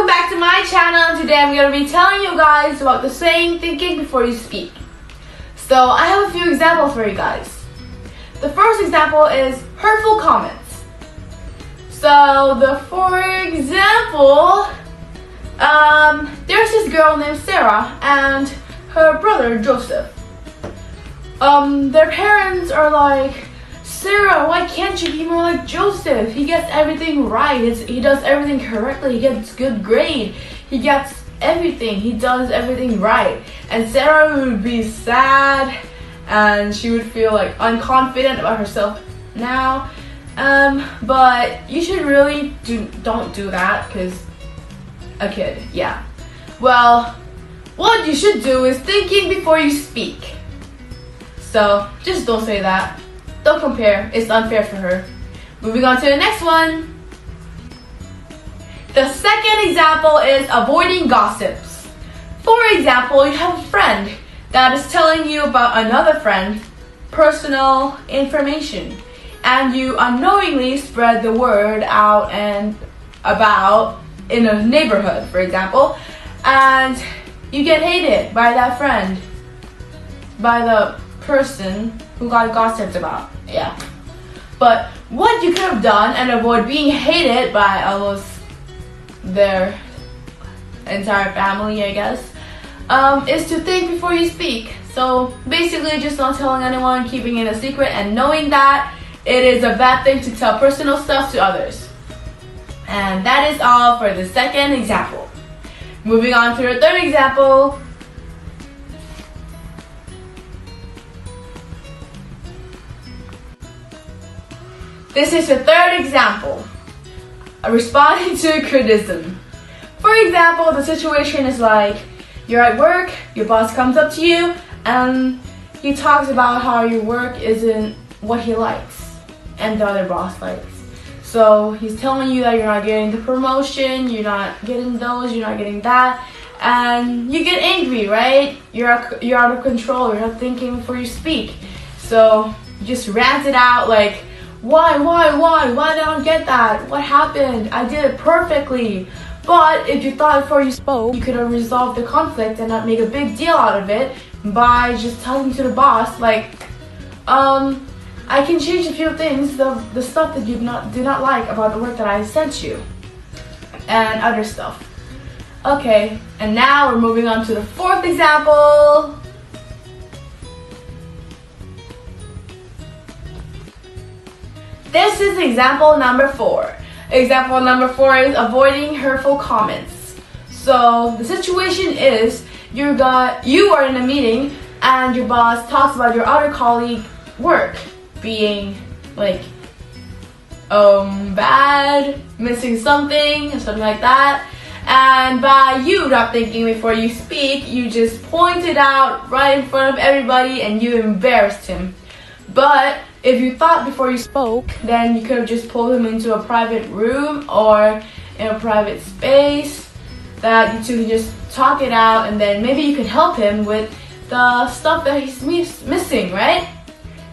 back to my channel, and today I'm going to be telling you guys about the saying thinking before you speak. So I have a few examples for you guys. The first example is hurtful comments. So for example, there's this girl named Sarah and her brother Joseph. Their parents are like, Sarah, why can't you be more like Joseph? He gets everything right. He does everything correctly. He gets good grade. He gets everything. He does everything right. And Sarah would be sad and she would feel like unconfident about herself now. But you should really don't do that because a kid, yeah. Well, what you should do is thinking before you speak. So just don't say that. Don't compare, it's unfair for her. Moving on to the next one. The second example is avoiding gossips. For example, you have a friend that is telling you about another friend personal information, and you unknowingly spread the word out and about in a neighborhood, for example, and you get hated by that friend, by the person who got gossiped about. Yeah. But what you could have done and avoid being hated by almost their entire family, I guess, is to think before you speak. So basically just not telling anyone, keeping it a secret, and knowing that it is a bad thing to tell personal stuff to others. And that is all for the second example. Moving on to the third example. This is the third example, responding to criticism. For example, the situation is like, you're at work, your boss comes up to you, and he talks about how your work isn't what he likes, and the other boss likes. So he's telling you that you're not getting the promotion, you're not getting those, you're not getting that, and you get angry, right? You're out of control, you're not thinking before you speak. So you just rant it out like, why did I not get that? What happened? I did it perfectly. But if you thought before you spoke, you could have resolved the conflict and not make a big deal out of it by just telling to the boss like, I can change a few things, the stuff that you do not like about the work that I sent you, and other stuff. Okay, and now we're moving on to the fourth example. This is example number 4. Example number 4 is avoiding hurtful comments. So the situation is you are in a meeting and your boss talks about your other colleague work being like bad, missing something like that. And by you not thinking before you speak, you just pointed out right in front of everybody and you embarrassed him. But if you thought before you spoke, then you could have just pulled him into a private room or in a private space that you two can just talk it out, and then maybe you could help him with the stuff that he's missing, right?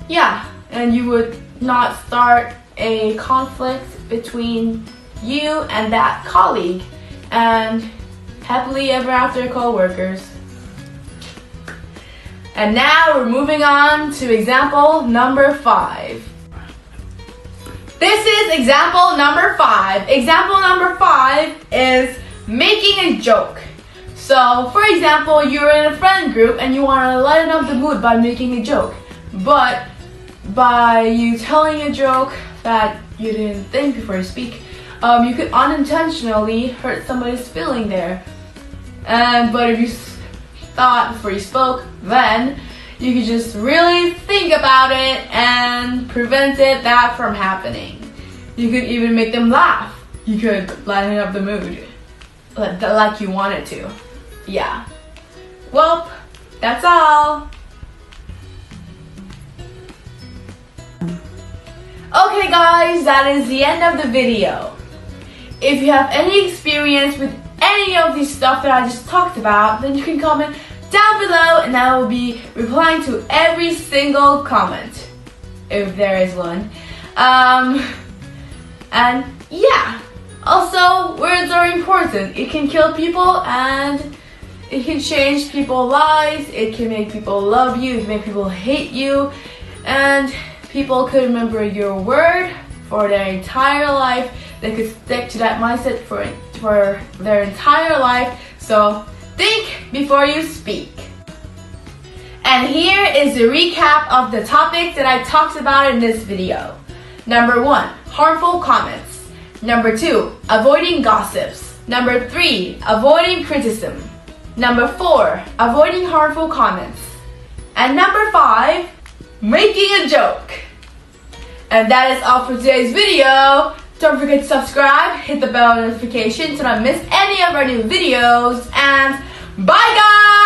Yeah, and you would not start a conflict between you and that colleague, and happily ever after co-workers. And now we're moving on to example number 5. This is example number 5. Example number 5 is making a joke. So, for example, you're in a friend group and you want to lighten up the mood by making a joke. But by you telling a joke that you didn't think before you speak, you could unintentionally hurt somebody's feeling there. But if you thought before you spoke, then you could just really think about it and prevented that from happening. You could even make them laugh. You could lighten up the mood like you wanted to. Yeah. Well, that's all. Okay guys, that is the end of the video. If you have any experience with any of these stuff that I just talked about, then you can comment down below and I will be replying to every single comment, if there is one. And yeah, also words are important. important. It can kill people and it can change people's lives. It can make people love you. It can make people hate you. And people could remember your word for their entire life. They could stick to that mindset for their entire life. So think before you speak. And here is the recap of the topics that I talked about in this video. Number 1, harmful comments. Number 2, avoiding gossips. Number 3, avoiding criticism. Number 4, avoiding harmful comments. And number 5, making a joke. And that is all for today's video. Don't forget to subscribe, hit the bell notification so don't miss any of our new videos. And bye guys!